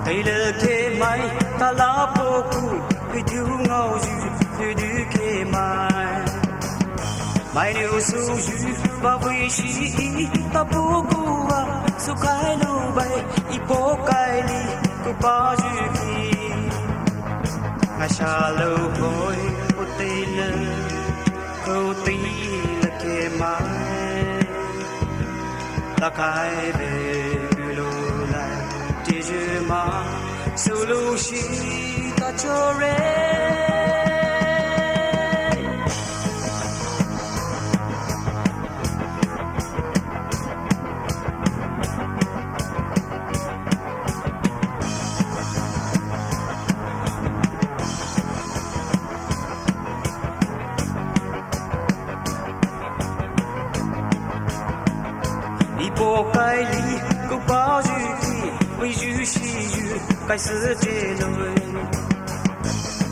cây lơ kê mai ta lá bồ cụ cây thiếu ngao dư từ đứ kê mai mai nếu su dư và vui shi ta bồ cụ à su kai lu bay i pokailikou ba dư ki ngày xa lâu hồi một tây lơ câu tí là kê mai ta kai về ma solushi ta chore đi bộ cái ly cũng bao nhiêu vì dư shi dư cái sự chế lối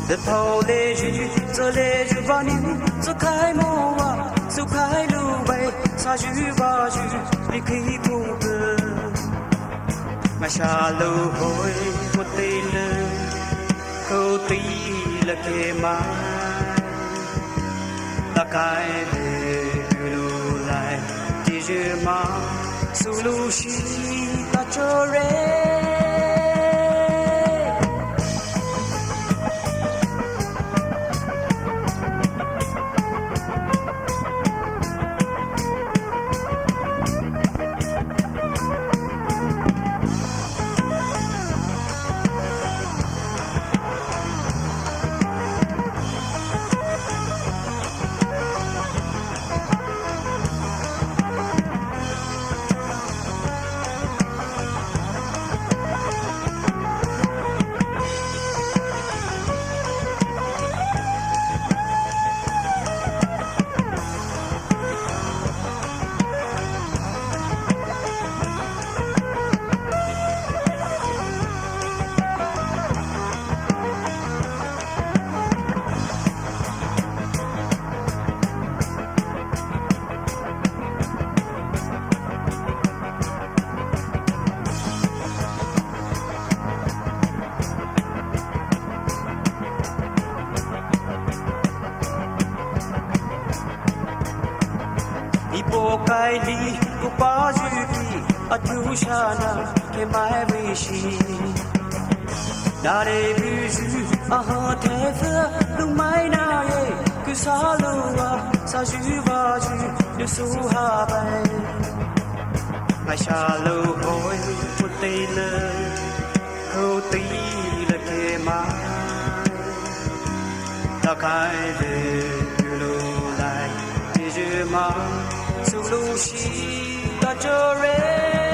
đất thâu lê dư giờ lê dư vào nín giờ khai mô à giờ khai lưu bay sa dư ba dư đi khi cùng cơ mà xa lâu hồi một tây lơ câu tí là kê mai ta cái về lưu lại chỉ dư mà solushi ta cho re pokailikou ba dư ki atyushana ke mai liishi đã để vu dư a ha thế phơ lung mai na ye cứ sa lu à sa dư ba dư được su ha bay ngày xa lâu hồi một tây lơ câu tí là kê mai ta khai về lưu lại chỉ dư mà solushi ta cho re